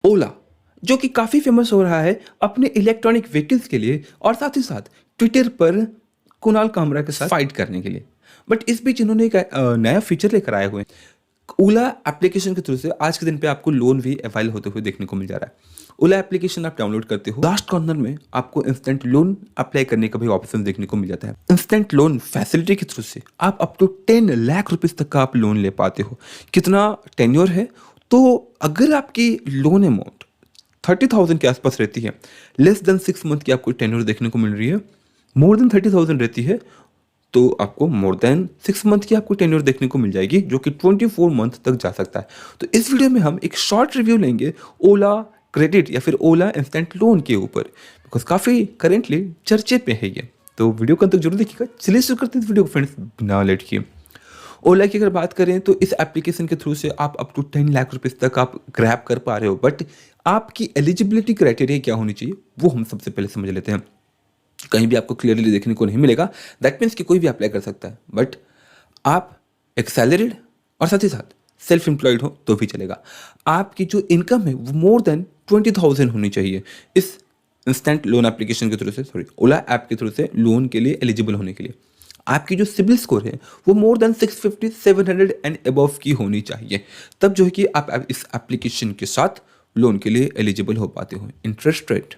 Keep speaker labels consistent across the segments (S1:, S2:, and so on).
S1: ओला, जो कि काफ़ी फेमस हो रहा है अपने इलेक्ट्रॉनिक व्हीकल्स के लिए और साथ ही साथ ट्विटर पर कुणाल कामरा के साथ फाइट करने के लिए। बट इस बीच इन्होंने एक नया फीचर लेकर आए हुए हैं। ओला एप्लीकेशन के थ्रू से आज के दिन पे आपको लोन भी अवेल होते हुए देखने को मिल जा रहा है। ओला एप्लीकेशन आप डाउनलोड करते हो, लास्ट कॉर्नर में आपको इंस्टेंट लोन अप्लाई करने का भी ऑप्शन देखने को मिल जाता है। इंस्टेंट लोन फैसिलिटी के थ्रू से आप अप टू 10 लाख रुपीस तक का आप लोन ले पाते हो। कितना टेन्योर है? तो अगर आपकी लोन अमाउंट 30,000 के आसपास रहती है, लेस देन 6 मंथ की आपको टेन्योर देखने को मिल रही है, मोर देन 30,000 रहती है तो आपको मोर देन 6 मंथ की आपको टेन्योर देखने को मिल जाएगी, जो कि 24 मंथ तक जा सकता है। तो इस वीडियो में हम एक शॉर्ट रिव्यू लेंगे ओला क्रेडिट या फिर ओला इंस्टेंट लोन के ऊपर, बिकॉज काफ़ी करेंटली चर्चे पे है ये। तो वीडियो को अंत तक जरूर देखिएगा। चलिए शुरू करते हैं इस वीडियो को फ्रेंड्स, बिना लेट किए। ओला की अगर बात करें तो इस एप्लीकेशन के थ्रू से आप अप टू 10 लाख रुपीस तक आप ग्रैब कर पा रहे हो। बट आपकी एलिजिबिलिटी क्राइटेरिया क्या होनी चाहिए वो हम सबसे पहले समझ लेते हैं। कहीं भी आपको क्लियरली देखने को नहीं मिलेगा। दैट मीन्स कि कोई भी अप्लाई कर सकता है, बट आप एक सैलरीड और साथ ही साथ सेल्फ एम्प्लॉयड हो तो भी चलेगा। आपकी जो इनकम है वो मोर देन 20,000 होनी चाहिए इस इंस्टेंट लोन एप्लीकेशन के थ्रू से, सॉरी ओला ऐप के थ्रू से लोन के लिए एलिजिबल होने के लिए। आपकी जो सिबिल स्कोर है वो मोर देन 650 700 एंड अबव की होनी चाहिए, तब जो है कि आप इस एप्लीकेशन के साथ लोन के लिए एलिजिबल हो पाते हो। इंटरेस्ट रेट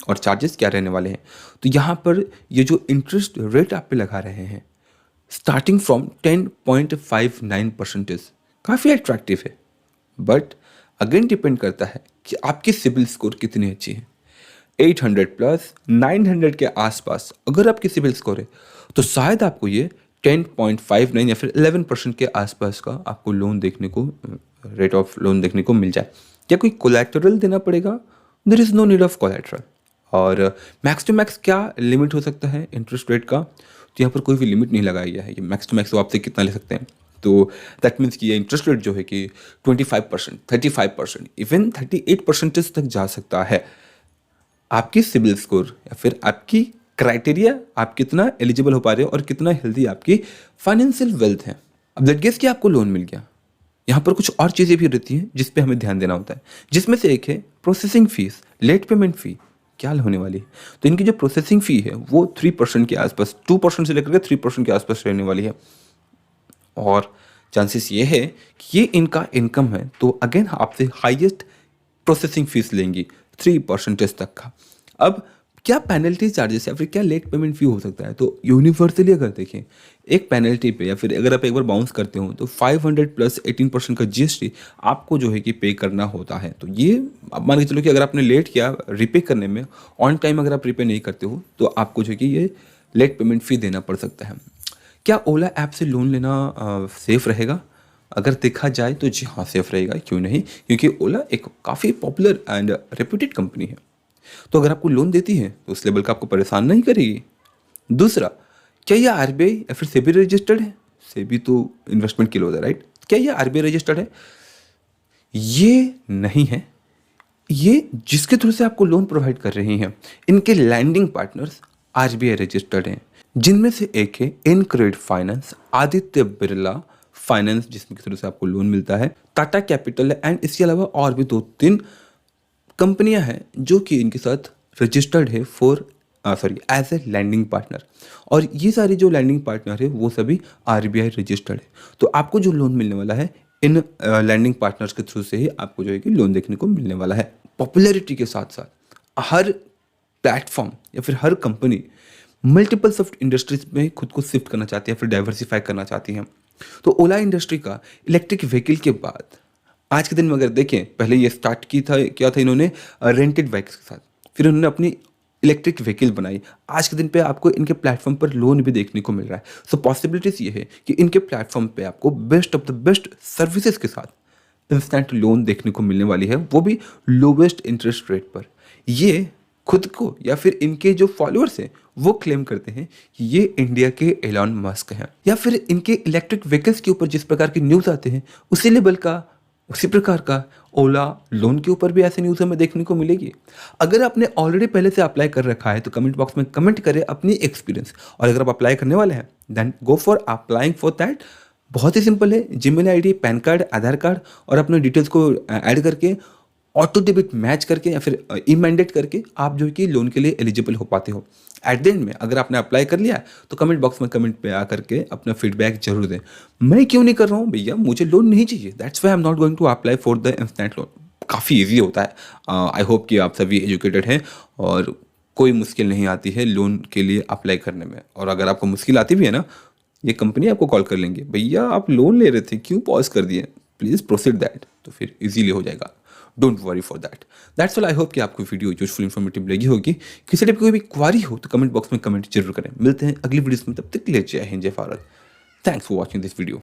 S1: और चार्जेस क्या रहने वाले हैं, तो यहाँ पर ये जो इंटरेस्ट रेट आप पे लगा रहे हैं स्टार्टिंग फ्रॉम 10.59%, काफ़ी अट्रैक्टिव है। बट अगेन डिपेंड करता है कि आपकी सिबिल स्कोर कितनी अच्छी है। 800 प्लस 900 के आसपास अगर आपकी सिबिल स्कोर है तो शायद आपको ये 10.59 या फिर 11% के आसपास का आपको लोन देखने को, रेट ऑफ लोन देखने को मिल जाए। क्या कोई कोलैटरल देना पड़ेगा? There is no need of collateral. और मैक्स टू मैक्स क्या लिमिट हो सकता है इंटरेस्ट रेट का, तो यहाँ पर कोई भी लिमिट नहीं लगाया गया है। ये मैक्स टू मैक्स वो आपसे कितना ले सकते हैं। तो दैट मीन्स कि ये इंटरेस्ट रेट जो है कि 25%, 35%, इवन 38% तक जा सकता है। आपकी सिबिल स्कोर या फिर आपकी क्राइटेरिया, आप कितना एलिजिबल हो पा रहे हो और कितना हेल्दी आपकी फाइनेंशियल वेल्थ है। अब लेट गेस कि आपको लोन मिल गया, यहाँ पर कुछ और चीज़ें भी रहती हैं जिस पे हमें ध्यान देना होता है, जिसमें से एक है processing fees, late payment fee क्या होने वाली है। तो इनकी जो प्रोसेसिंग फ़ी है वो 3% के आसपास, 2% से लेकर के 3% के आसपास रहने वाली है। और चांसेस ये है कि ये इनका इनकम है तो अगेन आपसे हाईएस्ट प्रोसेसिंग फीस लेंगी 3% तक का। अब क्या पेनल्टी चार्जेस या फिर क्या लेट पेमेंट फ़ी हो सकता है, तो यूनिवर्सली अगर देखें एक पेनल्टी पे या फिर अगर आप एक बार बाउंस करते हो तो 500 प्लस 18% का जीएसटी आपको जो है कि पे करना होता है। तो ये अब मान के चलो कि अगर आपने लेट किया रिपे करने में, ऑन टाइम अगर आप रिपे नहीं करते हो तो आपको जो है कि ये लेट पेमेंट फ़ी देना पड़ सकता है। क्या ओला ऐप से लोन लेना सेफ़ रहेगा? अगर देखा जाए तो जी हाँ, सेफ़ रहेगा, क्यों नहीं, क्योंकि ओला एक काफ़ी पॉपुलर एंड रेप्यूटेड कंपनी है। तो अगर आपको लोन देती है तो उस लेवल का आपको परेशान नहीं करेगी। दूसरा, क्या ये आरबीआई या फिर सेबी रजिस्टर्ड है? सेबी तो इन्वेस्टमेंट के लिए होता है, राइट? क्या ये आरबीआई रजिस्टर्ड है? ये नहीं है। ये जिसके थ्रू से आपको लोन प्रोवाइड कर रही हैं, इनके लैंडिंग पार्टनर्स आरबीआई रजिस्टर्ड हैं, जिनमें से एक है इनक्रेड फाइनेंस, आदित्य बिरला फाइनेंस जिसके थ्रू से आपको लोन मिलता है, टाटा कैपिटल है, एंड इसके अलावा और भी 2-3 कंपनियां हैं जो कि इनके साथ रजिस्टर्ड है for as a lending partner. और ये सारे जो लैंडिंग पार्टनर है वो सभी आरबीआई रजिस्टर्ड है। तो आपको जो लोन मिलने वाला है इन लैंडिंग पार्टनर्स के थ्रू से ही आपको जो है कि लोन देखने को मिलने वाला है। पॉपुलैरिटी के साथ साथ हर प्लेटफॉर्म या फिर हर कंपनी मल्टीपल्स ऑफ इंडस्ट्रीज में खुद को शिफ्ट करना चाहती है, फिर डाइवर्सिफाई करना चाहती है। तो ओला इंडस्ट्री का इलेक्ट्रिक व्हीकल के बाद आज के दिन में अगर देखें, पहले ये स्टार्ट की था, क्या था, इन्होंने रेंटेड बाइक्स के साथ, फिर उन्होंने अपनी इलेक्ट्रिक व्हीकल बनाई। आज के दिन पे आपको इनके प्लेटफॉर्म पर लोन भी देखने को मिल रहा है। सो पॉसिबिलिटीज़ ये है कि इनके प्लेटफॉर्म पे आपको best of the best services के साथ इंस्टेंट लोन देखने को मिलने वाली है, वो भी लोवेस्ट इंटरेस्ट रेट पर। ये खुद को या फिर इनके जो फॉलोअर्स हैं वो क्लेम करते हैं कि ये इंडिया के एलॉन मस्क हैं, या फिर इनके इलेक्ट्रिक व्हीकल्स के ऊपर जिस प्रकार के न्यूज़ आते हैं उसी लेवल का, उसी प्रकार का ओला लोन के ऊपर भी ऐसे न्यूज़ हमें देखने को मिलेगी। अगर आपने ऑलरेडी पहले से अप्लाई कर रखा है तो कमेंट बॉक्स में कमेंट करें अपनी एक्सपीरियंस, और अगर आप अप्लाई करने वाले हैं then go for applying for that. बहुत ही सिंपल है, Gmail ID, PAN card, Aadhaar card और अपने डिटेल्स को ऐड करके ऑटो डेबिट मैच करके या फिर ई मैंडेट करके आप जो है कि लोन के लिए एलिजिबल हो पाते हो। एट द एंड में अगर आपने अप्लाई कर लिया है तो कमेंट बॉक्स में कमेंट पे आ करके अपना फीडबैक जरूर दें। मैं क्यों नहीं कर रहा हूँ भैया, मुझे लोन नहीं चाहिए, that's why I am not going to apply for the instant loan. काफ़ी ईजी होता है। आई होप कि आप सभी एजुकेटेड हैं और कोई मुश्किल नहीं आती है लोन के लिए अप्लाई करने में। और अगर आपको मुश्किल आती भी है ना, ये कंपनी आपको कॉल कर लेंगे, भैया आप लोन ले रहे थे क्यों पॉज कर दिए, प्लीज़ प्रोसीड दैट, तो फिर इजीली हो जाएगा। Don't worry for that. That's all. I hope कि आपको वीडियो यूजफुल इन्फॉर्मेटिव लगी होगी। किसी टाइप की कोई भी क्वारी हो तो कमेंट बॉक्स में कमेंट जरूर करें। मिलते हैं अगली वीडियोस में, तब तक के लिए जय हिंद जय Bharat. Thanks for watching this video.